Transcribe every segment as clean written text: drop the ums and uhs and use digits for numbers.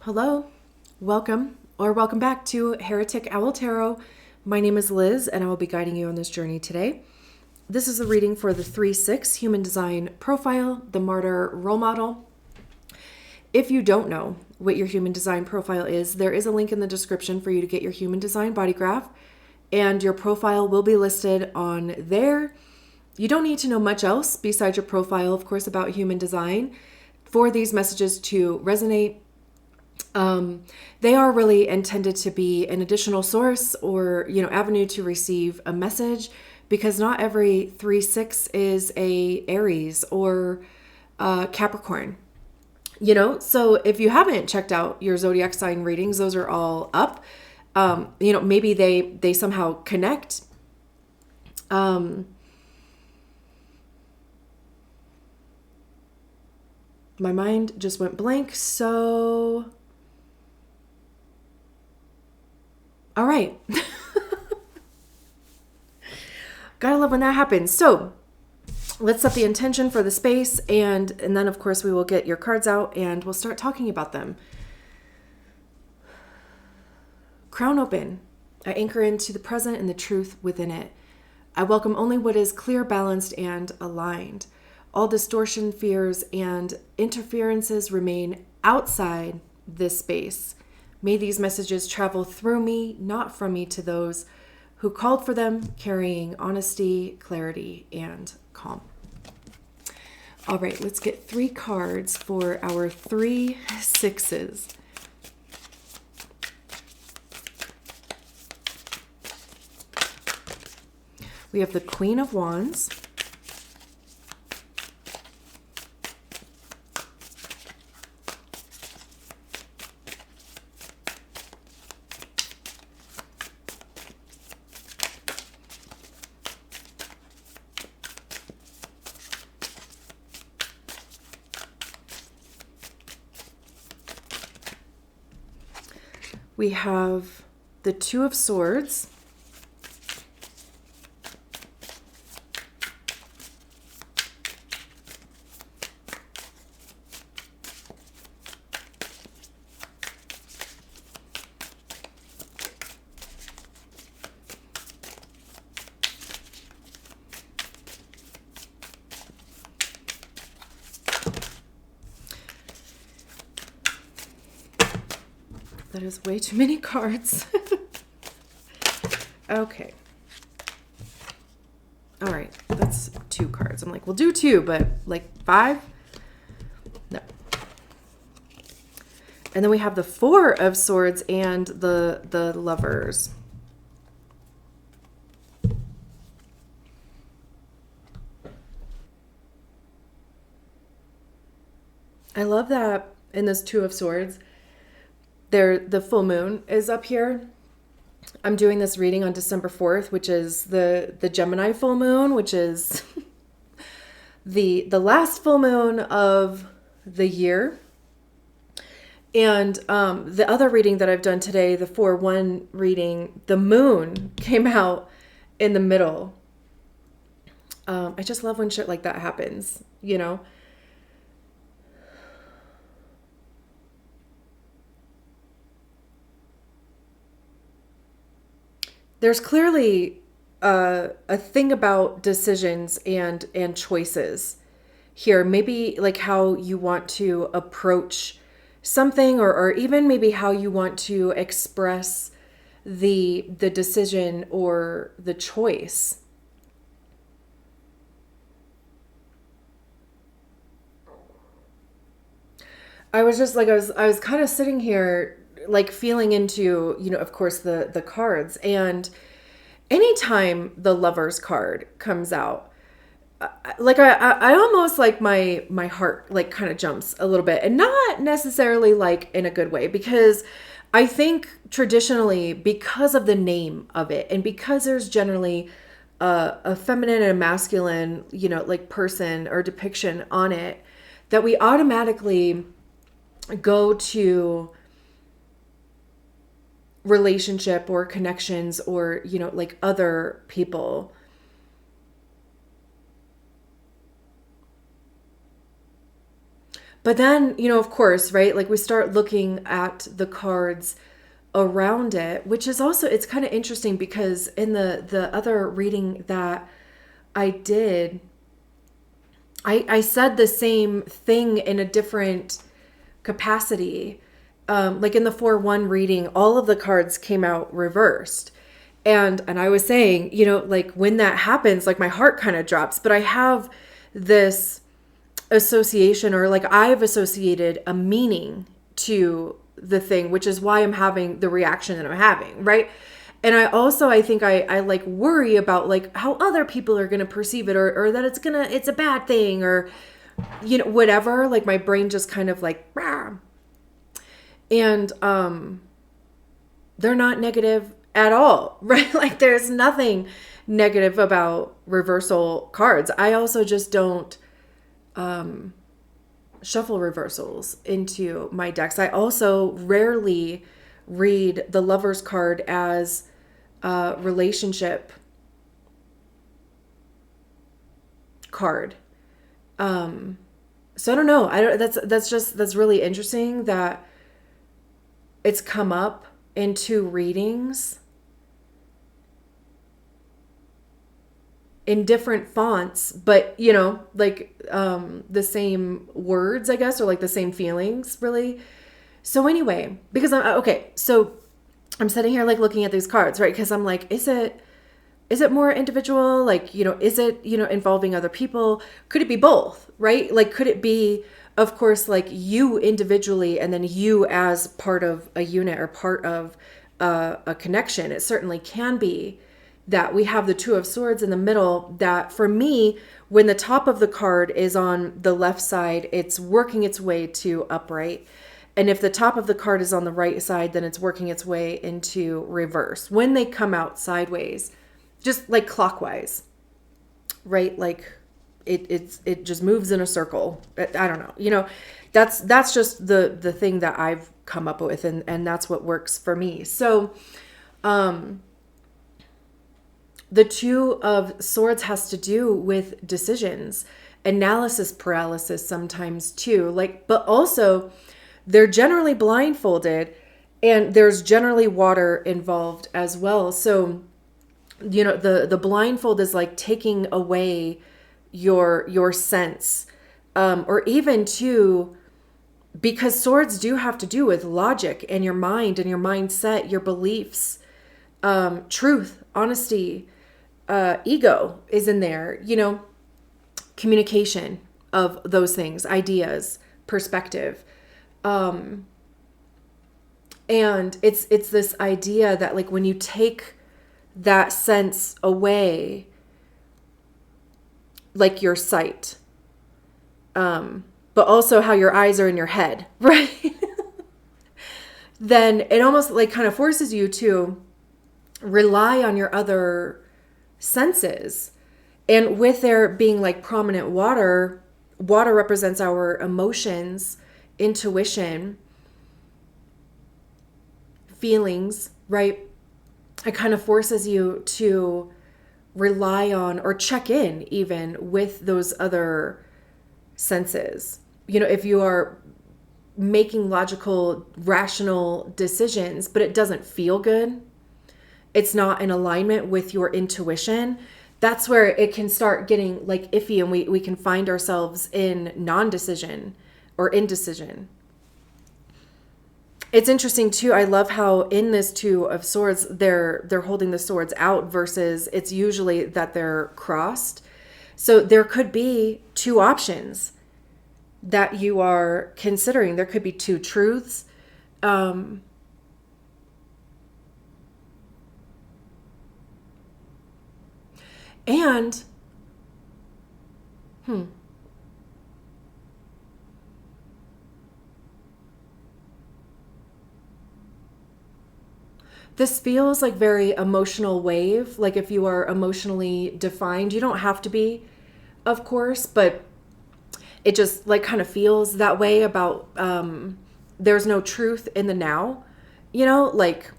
Hello, welcome back to Heretic Owl Tarot. My name is Liz, and I will be guiding you on this journey today. This is a reading for the 3-6 Human Design Profile, the Martyr Role Model. If you don't know what your Human Design Profile is, there is a link in the description for you to get your Human Design Body Graph, and your profile will be listed on there. You don't need to know much else besides your profile, of course, about Human Design for these messages to resonate. They are really intended to be an additional source or, avenue to receive a message, because not every 3-6 is a Aries or Capricorn. So if you haven't checked out your zodiac sign readings, those are all up. Maybe they somehow connect. My mind just went blank, so all right. Gotta love when that happens. So let's set the intention for the space, and then of course we will get your cards out and we'll start talking about them. Crown open. I anchor into the present and the truth within it. I welcome only what is clear, balanced, and aligned. All distortion, fears, and interferences remain outside this space. May these messages travel through me, not from me, to those who called for them, carrying honesty, clarity, and calm. All right, let's get 3 cards for our 3-6s. We have the Queen of Wands, we have the Two of Swords, that is way too many cards. Okay. All right, that's 2 cards. I'm like, we'll do 2, but like 5? No. And then we have the 4 of Swords and the Lovers. I love that in this 2 of Swords, the full moon is up here. I'm doing this reading on December 4th, which is the Gemini full moon, which is the last full moon of the year. And the other reading that I've done today, the 4-1 reading, the moon came out in the middle. I just love when shit like that happens, There's clearly a thing about decisions and choices here. Maybe like how you want to approach something, or even maybe how you want to express the decision or the choice. I was just like, I was kind of sitting here like feeling into, of course, the cards. And anytime the Lovers card comes out, like I almost like my heart like kind of jumps a little bit, and not necessarily like in a good way, because I think traditionally, because of the name of it, and because there's generally a feminine and a masculine, like person or depiction on it, that we automatically go to relationship or connections or, like other people. But then, of course, right? Like we start looking at the cards around it, which is also, it's kind of interesting because in the other reading that I did, I said the same thing in a different capacity. Like in the 4-1 reading, all of the cards came out reversed. And I was saying, like when that happens, like my heart kind of drops, but I have this association, or like I've associated a meaning to the thing, which is why I'm having the reaction that I'm having, right? And I think I like worry about like how other people are going to perceive it, or that it's a bad thing, or whatever. Like my brain just kind of like rah. And they're not negative at all, right? Like there's nothing negative about reversal cards. I also just don't shuffle reversals into my decks. I also rarely read the Lover's card as a relationship card. So I don't know. That's really interesting that it's come up in 2 readings in different fonts, but like the same words, I guess, or like the same feelings, really. So anyway, because so I'm sitting here like looking at these cards, right? Because I'm like, is it more individual? Like, is it, involving other people? Could it be both, right? Like, could it be, of course, like you individually and then you as part of a unit or part of a connection? It certainly can be that we have the 2 of Swords in the middle, that for me, when the top of the card is on the left side, it's working its way to upright. And if the top of the card is on the right side, then it's working its way into reverse. When they come out sideways, just like clockwise, right? Like it just moves in a circle. I don't know. That's just the thing that I've come up with, and that's what works for me. So, the 2 of Swords has to do with decisions, analysis paralysis sometimes too. Like, but also they're generally blindfolded, and there's generally water involved as well. So, the blindfold is like taking away your sense, or even too, because swords do have to do with logic and your mind and your mindset, your beliefs, truth, honesty, ego is in there, communication of those things, ideas, perspective. And it's this idea that like when you take that sense away, like your sight, but also how your eyes are in your head, right? Then it almost like kind of forces you to rely on your other senses. And with there being like prominent water represents our emotions, intuition, feelings, right? It kind of forces you to rely on or check in even with those other senses. If you are making logical, rational decisions, but it doesn't feel good, it's not in alignment with your intuition, that's where it can start getting like iffy, and we can find ourselves in non-decision or indecision. It's interesting too. I love how in this 2 of Swords, they're holding the swords out versus it's usually that they're crossed. So there could be 2 options that you are considering. There could be 2 truths. And, this feels like very emotional wave. Like if you are emotionally defined, you don't have to be, of course, but it just like kind of feels that way about, there's no truth in the now, like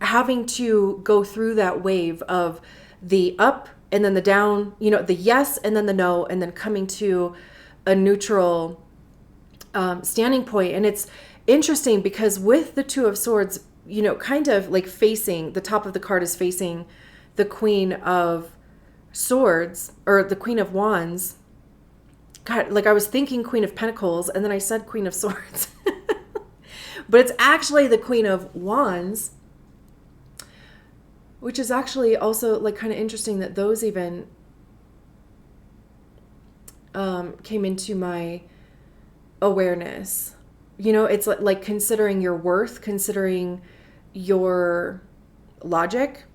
having to go through that wave of the up and then the down, the yes and then the no, and then coming to a neutral standing point. And it's interesting because with the Two of Swords, kind of like facing, the top of the card is facing the Queen of Swords or the Queen of Wands. God, like I was thinking Queen of Pentacles and then I said Queen of Swords. But it's actually the Queen of Wands, which is actually also like kind of interesting that those even came into my awareness. It's like considering your worth, considering your logic.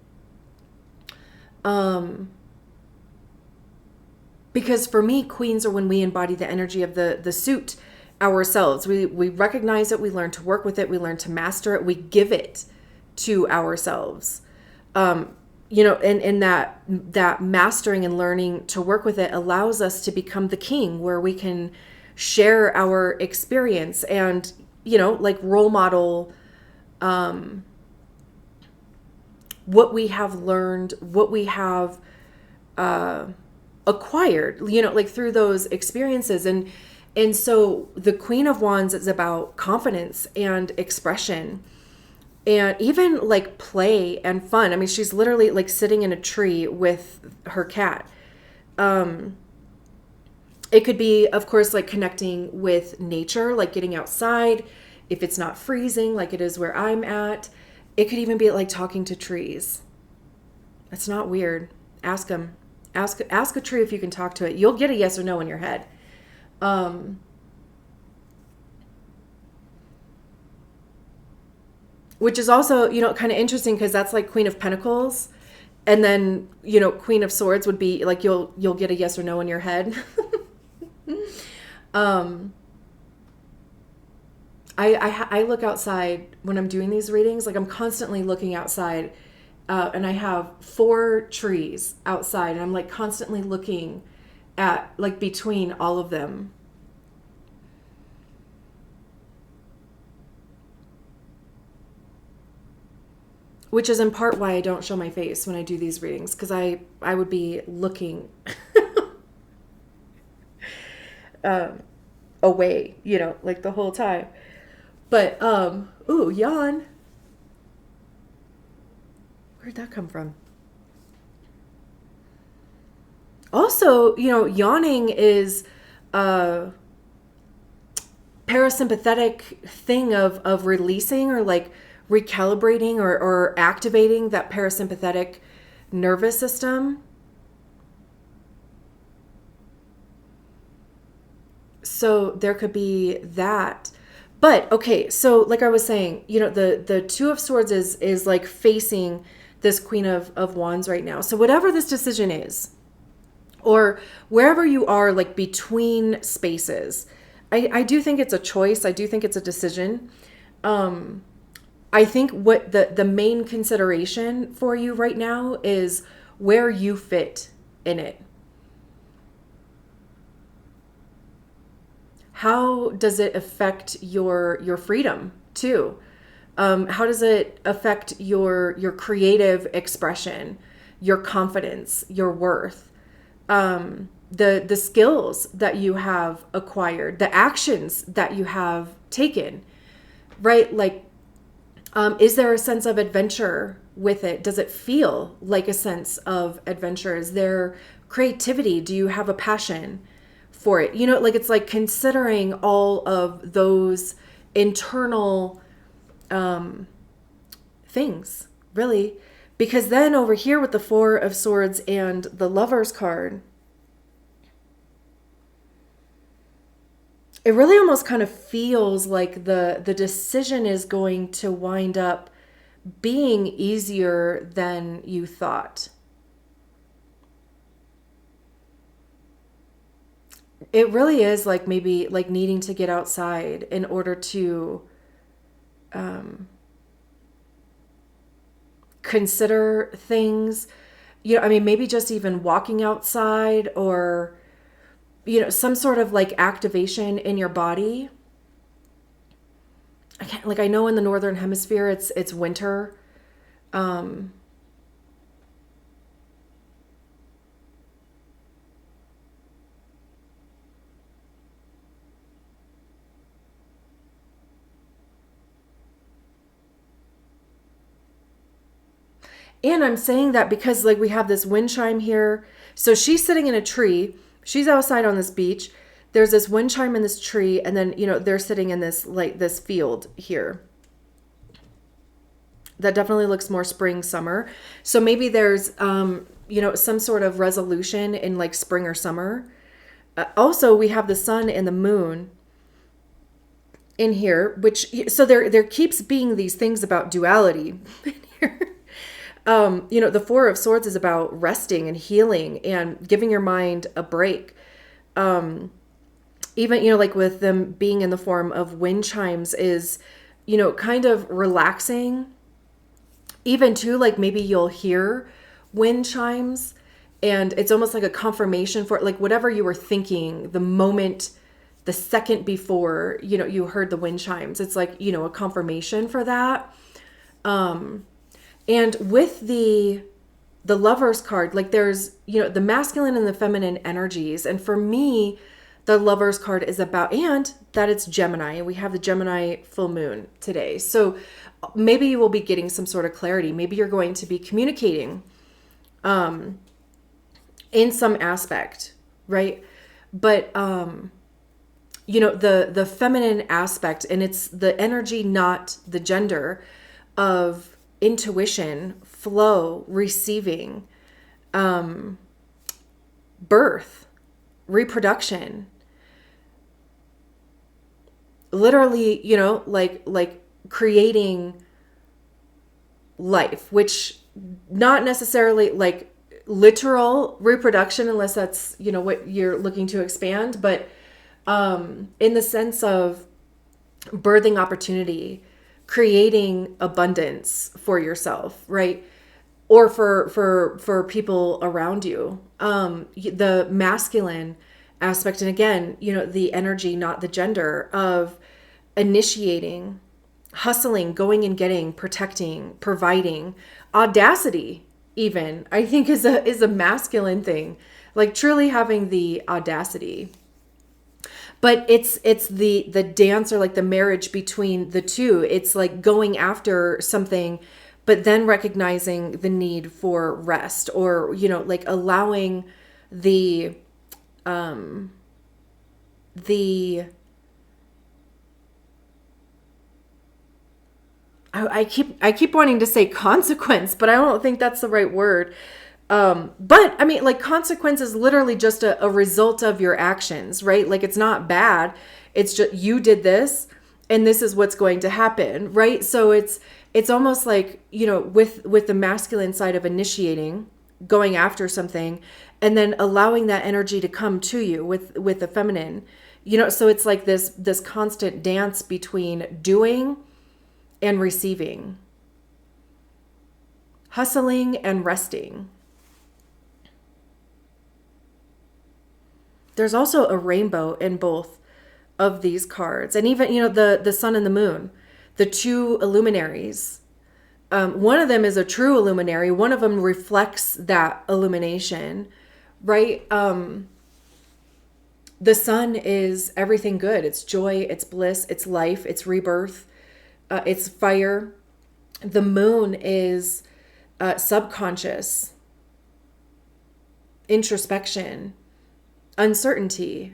Because for me, queens are when we embody the energy of the suit ourselves. We recognize it, we learn to work with it, we learn to master it, we give it to ourselves. And that mastering and learning to work with it allows us to become the king, where we can share our experience and, like role model what we have learned, what we have acquired, like through those experiences. And so the Queen of Wands is about confidence and expression and even like play and fun. I mean, she's literally like sitting in a tree with her cat. It could be, of course, like connecting with nature, like getting outside if it's not freezing, like it is where I'm at. It could even be like talking to trees. It's not weird. Ask them. Ask a tree if you can talk to it. You'll get a yes or no in your head. Which is also, kind of interesting because that's like Queen of Pentacles. And then, Queen of Swords would be like, you'll get a yes or no in your head. I look outside when I'm doing these readings. Like I'm constantly looking outside, and I have 4 trees outside, and I'm like constantly looking at like between all of them. Which is in part why I don't show my face when I do these readings, because I would be looking away, like the whole time. But, ooh, yawn. Where'd that come from? Also, yawning is a parasympathetic thing of releasing or like recalibrating or activating that parasympathetic nervous system. So there could be that. But okay, so like I was saying, the Two of Swords is like facing this Queen of Wands right now. So whatever this decision is, or wherever you are, like between spaces, I do think it's a choice. I do think it's a decision. I think what the main consideration for you right now is where you fit in it. How does it affect your freedom too? How does it affect your creative expression, your confidence, your worth, the skills that you have acquired, the actions that you have taken, right? Like, is there a sense of adventure with it? Does it feel like a sense of adventure? Is there creativity? Do you have a passion for it? Like it's like considering all of those internal things, really. Because then over here with the Four of Swords and the Lover's card, it really almost kind of feels like the decision is going to wind up being easier than you thought. It really is like maybe like needing to get outside in order to consider things. I mean, maybe just even walking outside or some sort of like activation in your body. I know in the Northern Hemisphere, it's winter. And I'm saying that because like we have this wind chime here. So she's sitting in a tree. She's outside on this beach. There's this wind chime in this tree. And then, they're sitting in this like this field here. That definitely looks more spring, summer. So maybe there's, some sort of resolution in like spring or summer. Also, we have the sun and the moon in here, so there keeps being these things about duality in here. The Four of Swords is about resting and healing and giving your mind a break. Even, like with them being in the form of wind chimes is, kind of relaxing. Even too, like maybe you'll hear wind chimes and it's almost like a confirmation for like whatever you were thinking the second before, you heard the wind chimes. It's like, a confirmation for that. And with the Lover's card, like there's, the masculine and the feminine energies. And for me, the Lover's card is about, and that it's Gemini, and we have the Gemini full moon today. So maybe you will be getting some sort of clarity. Maybe you're going to be communicating in some aspect, right? But, the feminine aspect, and it's the energy, not the gender, of intuition, flow, receiving, birth, reproduction, literally, like creating life, which not necessarily like literal reproduction, unless that's, what you're looking to expand, but in the sense of birthing opportunity, creating abundance for yourself, right? Or for people around you. The masculine aspect, and again, the energy, not the gender, of initiating, hustling, going and getting, protecting, providing, audacity, even, I think is a masculine thing, like truly having the audacity. But it's the dance, or like the marriage between the two. It's like going after something, but then recognizing the need for rest, or, like allowing the I keep wanting to say consequence, but I don't think that's the right word. But I mean, like, consequence is literally just a result of your actions, right? Like, it's not bad. It's just, you did this and this is what's going to happen, right? So it's almost like, with the masculine side of initiating, going after something, and then allowing that energy to come to you with the feminine, so it's like this constant dance between doing and receiving, hustling and resting. There's also a rainbow in both of these cards. And even, the sun and the moon, the two illuminaries. One of them is a true illuminary. One of them reflects that illumination, right? The sun is everything good. It's joy, it's bliss, it's life, it's rebirth, it's fire. The moon is subconscious, introspection, uncertainty,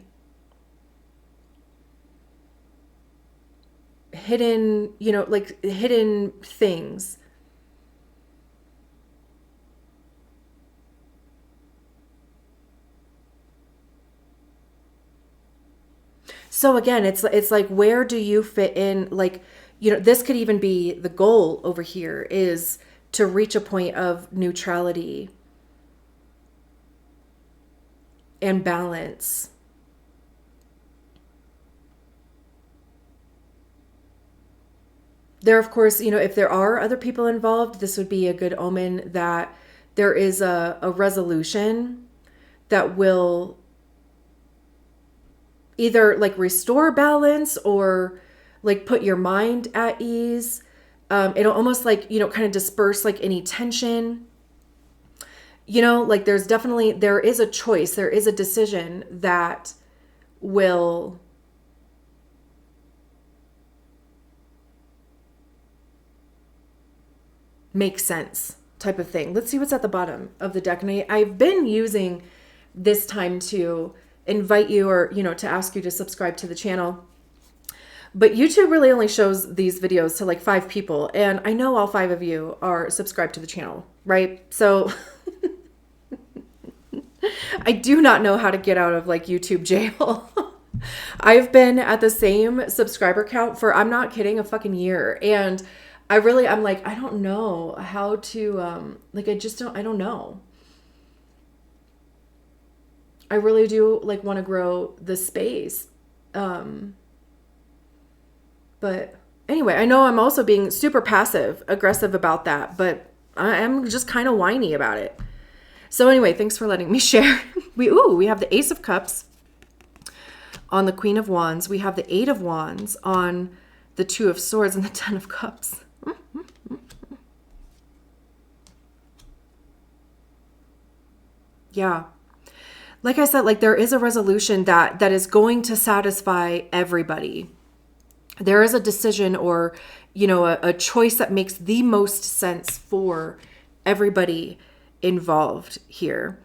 hidden, like hidden things. So again, it's like, where do you fit in? Like, this could even be the goal over here, is to reach a point of neutrality and balance. There, of course, if there are other people involved, this would be a good omen that there is a resolution that will either like restore balance, or like put your mind at ease. It'll almost like, kind of disperse like any tension. Like there is a choice, there is a decision that will make sense type of thing. Let's see what's at the bottom of the deck. And I've been using this time to invite you, or, to ask you to subscribe to the channel. But YouTube really only shows these videos to like 5 people. And I know all 5 of you are subscribed to the channel, right? So I do not know how to get out of like YouTube jail. I've been at the same subscriber count for, I'm not kidding, a fucking year. And I'm like, I don't know how to, I don't know. I really do like want to grow the space. But anyway, I know I'm also being super passive aggressive about that, but I'm just kind of whiny about it. So anyway, thanks for letting me share. We have the Ace of Cups on the Queen of Wands. We have the 8 of Wands on the 2 of Swords and the 10 of Cups. Yeah. Like I said, like there is a resolution that is going to satisfy everybody. There is a decision or, a choice that makes the most sense for everybody involved here.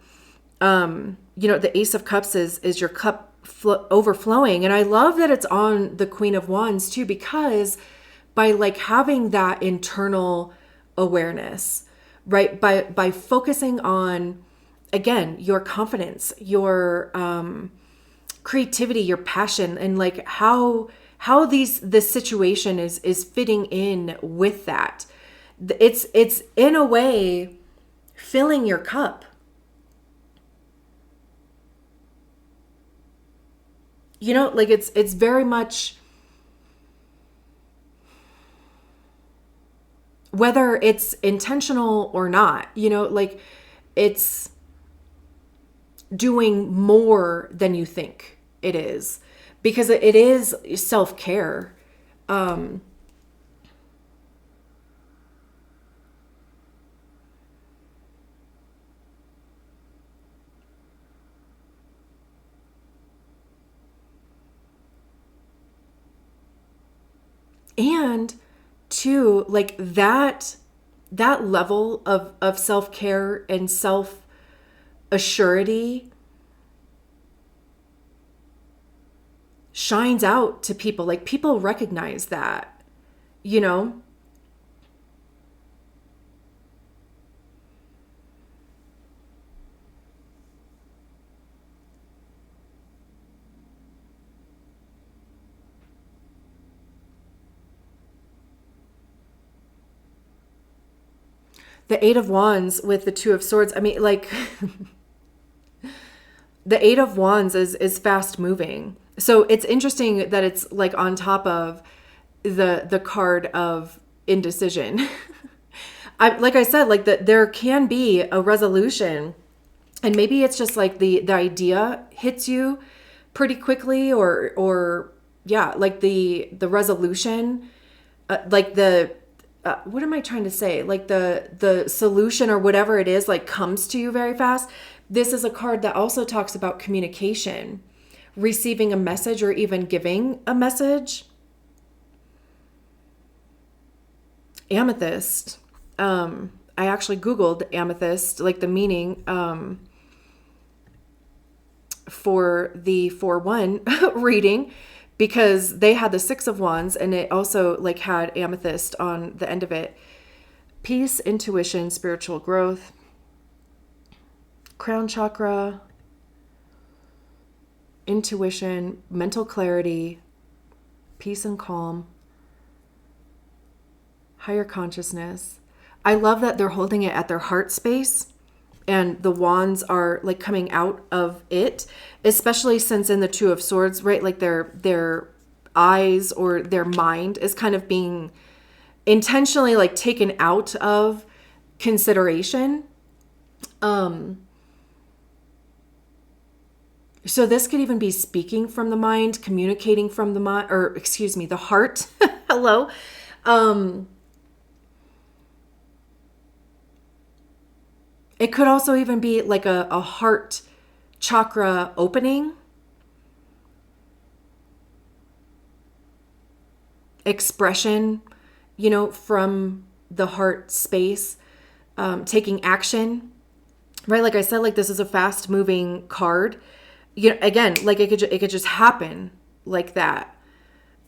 The Ace of Cups is your cup overflowing. And I love that it's on the Queen of Wands too, because by like having that internal awareness, right? By focusing on, again, your confidence, your creativity, your passion, and like how this situation is fitting in with that. It's in a way filling your cup. Like it's very much, whether it's intentional or not, like it's doing more than you think it is, because it is self-care. And two, like that level of self-care and self-assurity shines out to people. Like people recognize that, The 8 of Wands with the 2 of Swords. I mean, like the 8 of Wands is fast moving. So it's interesting that it's like on top of the card of indecision. Like I said, like there can be a resolution, and maybe it's just like the idea hits you pretty quickly, or yeah, like the resolution, like the what am I trying to say? Like the solution or whatever it is, like comes to you very fast. This is a card that also talks about communication, receiving a message, or even giving a message. Amethyst. I actually Googled amethyst, like the meaning, for the 4-1 reading, because they had the 6 of Wands and it also like had amethyst on the end of it. Peace, intuition, spiritual growth, crown chakra, intuition, mental clarity, peace and calm, higher consciousness. I love that they're holding it at their heart space, and the wands are like coming out of it, especially since in the 2 of Swords, right? Like their eyes or their mind is kind of being intentionally like taken out of consideration. So this could even be speaking from the mind, communicating from the mind, or excuse me, the heart. Hello. It could also even be like a heart chakra opening. Expression, from the heart space. taking action, right? Like I said, like this is a fast moving card. You know, again, like it could just happen like that.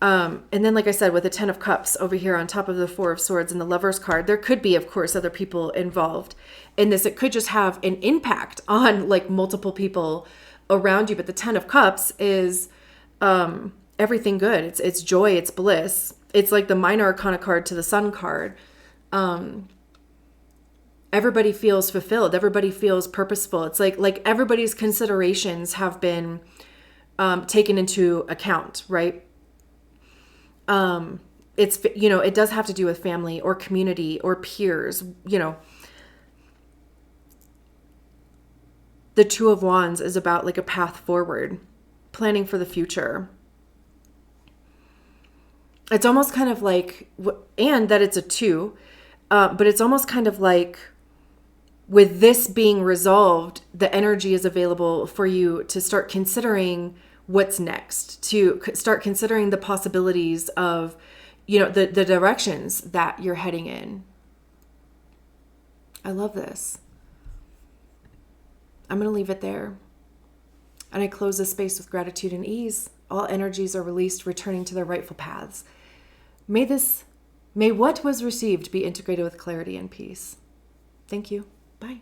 And then, like I said, with the 10 of Cups over here on top of the 4 of Swords and the Lover's card, there could be, of course, other people involved in this. It could just have an impact on like multiple people around you. But the 10 of Cups is everything good. It's joy. It's bliss. It's like the minor arcana card to the Sun card. Everybody feels fulfilled. Everybody feels purposeful. It's like everybody's considerations have been taken into account, right? It's, you know, it does have to do with family or community or peers, you know. The 2 of Wands is about like a path forward, planning for the future. It's almost kind of like, and that it's a 2, but it's almost kind of like with this being resolved, the energy is available for you to start considering what's next, to start considering the possibilities of, you know, the directions that you're heading in. I love this. I'm going to leave it there. And I close this space with gratitude and ease. All energies are released, returning to their rightful paths. May what was received be integrated with clarity and peace. Thank you. Bye.